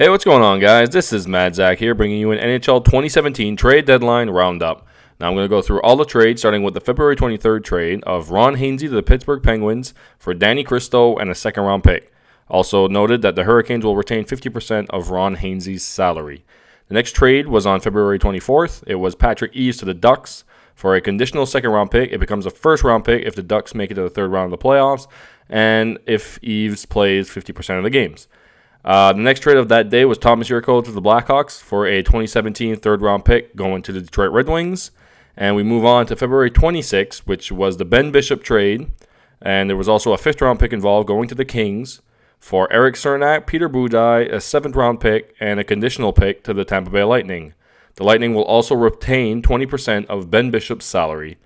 Hey, what's going on, guys? This is Mad Zach here, bringing you an NHL 2017 trade deadline roundup. Now, I'm going to go through all the trades, starting with the February 23rd trade of Ron Hainsey to the Pittsburgh Penguins for Danny Cristo and a second-round pick. Also noted that the Hurricanes will retain 50% of Ron Hainsey's salary. The next trade was on February 24th. It was Patrick Eaves to the Ducks for a conditional second-round pick. It becomes a first-round pick if the Ducks make it to the third round of the playoffs, and if Eaves plays 50% of the games. The next trade of that day was Thomas Jurko to the Blackhawks for a 2017 third-round pick going to the Detroit Red Wings. And we move on to February 26th, which was the Ben Bishop trade. And there was also a fifth-round pick involved going to the Kings for Eric Cernak, Peter Budaj, a seventh-round pick, and a conditional pick to the Tampa Bay Lightning. The Lightning will also retain 20% of Ben Bishop's salary.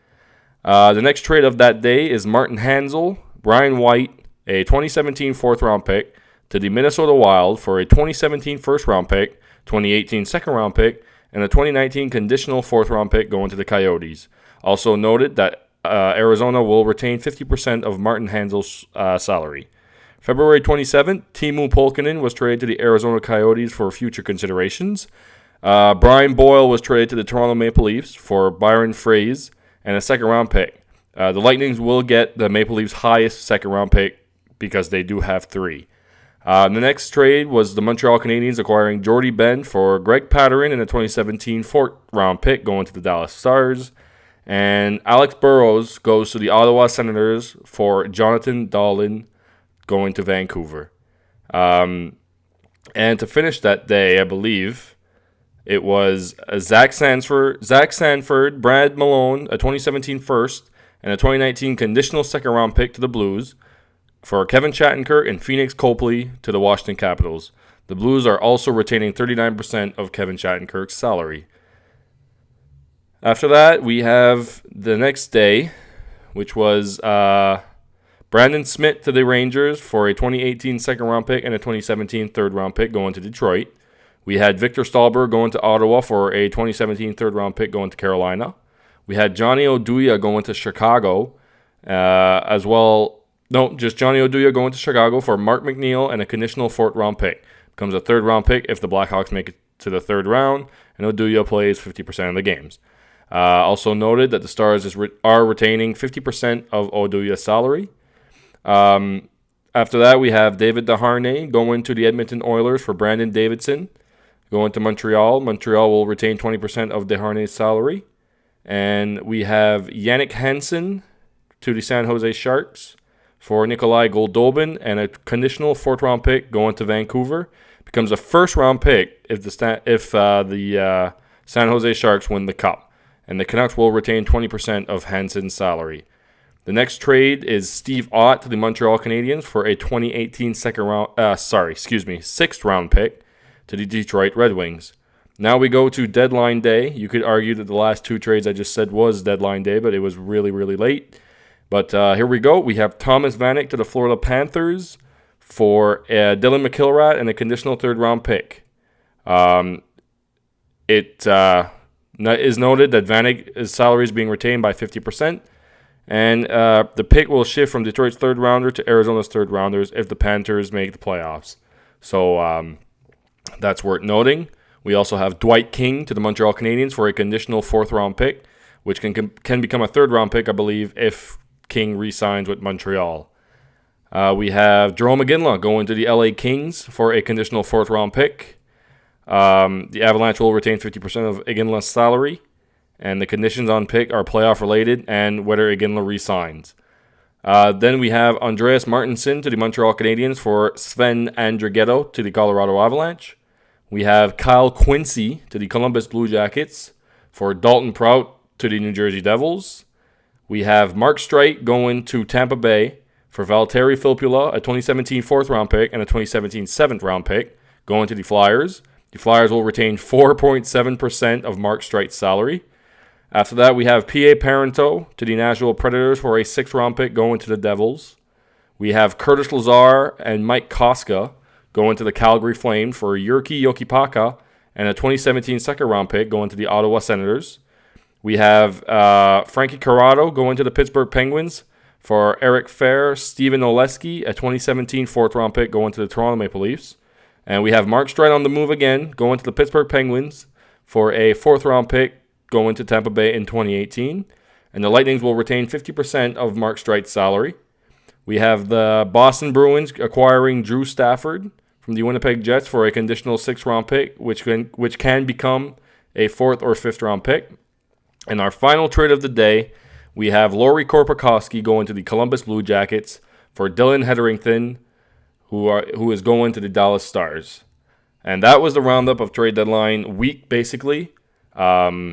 The next trade of that day is Martin Hanzal, Brian White, a 2017 fourth-round pick, to the Minnesota Wild for a 2017 first-round pick, 2018 second-round pick, and a 2019 conditional fourth-round pick going to the Coyotes. Also noted that Arizona will retain 50% of Martin Hanzal's salary. February 27th, Teemu Pulkkinen was traded to the Arizona Coyotes for future considerations. Brian Boyle was traded to the Toronto Maple Leafs for Byron Fries and a second-round pick. The Lightning will get the Maple Leafs' highest second-round pick because they do have three. The next trade was the Montreal Canadiens acquiring Jordy Ben for Greg Pateryn and a 2017 fourth-round pick going to the Dallas Stars. And Alex Burrows goes to the Ottawa Senators for Jonathan Dahlen going to Vancouver. And to finish that day, I believe it was Zach Sanford, Brad Malone, a 2017 first, and a 2019 conditional second-round pick to the Blues for Kevin Shattenkirk and Phoenix Copley to the Washington Capitals. The Blues are also retaining 39% of Kevin Shattenkirk's salary. After that, we have the next day, which was Brandon Smith to the Rangers for a 2018 second-round pick and a 2017 third-round pick going to Detroit. We had Victor Stahlberg going to Ottawa for a 2017 third-round pick going to Carolina. We had Johnny Oduya going to Chicago as well. No, just Johnny Oduya going to Chicago for Mark McNeil and a conditional fourth-round pick. Becomes a third-round pick if the Blackhawks make it to the third round, and Oduya plays 50% of the games. Also noted that the Stars are retaining 50% of Oduya's salary. After that, we have David Desharnais going to the Edmonton Oilers for Brandon Davidson. Going to Montreal. Montreal will retain 20% of Desharnais' salary. And we have Yannick Hansen to the San Jose Sharks for Nikolai Goldobin and a conditional fourth-round pick going to Vancouver. Becomes a first-round pick if the San Jose Sharks win the Cup. And the Canucks will retain 20% of Hansen's salary. The next trade is Steve Ott to the Montreal Canadiens for a 2018 sixth-round pick to the Detroit Red Wings. Now we go to deadline day. You could argue that the last two trades I just said was deadline day, but it was really, really late. But here we go. We have Thomas Vanek to the Florida Panthers for Dylan McIlrath and a conditional third-round pick. It is noted that Vanek's salary is being retained by 50%, and the pick will shift from Detroit's third-rounder to Arizona's third-rounders if the Panthers make the playoffs. So that's worth noting. We also have Dwight King to the Montreal Canadiens for a conditional fourth-round pick, which can become a third-round pick, I believe, if King re-signs with Montreal. We have Jerome McGinley going to the LA Kings for a conditional fourth-round pick. The Avalanche will retain 50% of Iginla's salary, and the conditions on pick are playoff-related and whether Iginla re-signs. Then we have Andreas Martinson to the Montreal Canadiens for Sven Andrighetto to the Colorado Avalanche. We have Kyle Quincy to the Columbus Blue Jackets for Dalton Prout to the New Jersey Devils. We have Mark Streit going to Tampa Bay for Valtteri Filppula, a 2017 fourth-round pick and a 2017 seventh-round pick going to the Flyers. The Flyers will retain 4.7% of Mark Streit's salary. After that, we have P.A. Parento to the Nashville Predators for a sixth-round pick going to the Devils. We have Curtis Lazar and Mike Koska going to the Calgary Flames for Jyrki Jokipaka and a 2017 second-round pick going to the Ottawa Senators. We have Frankie Corrado going to the Pittsburgh Penguins for Eric Fehr, Steven Oleski, a 2017 fourth-round pick going to the Toronto Maple Leafs. And we have Mark Streit on the move again, going to the Pittsburgh Penguins for a 4th-round pick going to Tampa Bay in 2018. And the Lightning will retain 50% of Mark Streit's salary. We have the Boston Bruins acquiring Drew Stafford from the Winnipeg Jets for a conditional 6th-round pick, which can become a 4th or 5th-round pick. And our final trade of the day, we have Lauri Korpikoski going to the Columbus Blue Jackets for Dylan Hetherington, who is going to the Dallas Stars. And that was the roundup of trade deadline week, basically. I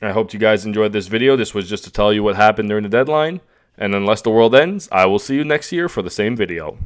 hope you guys enjoyed this video. This was just to tell you what happened during the deadline. And unless the world ends, I will see you next year for the same video.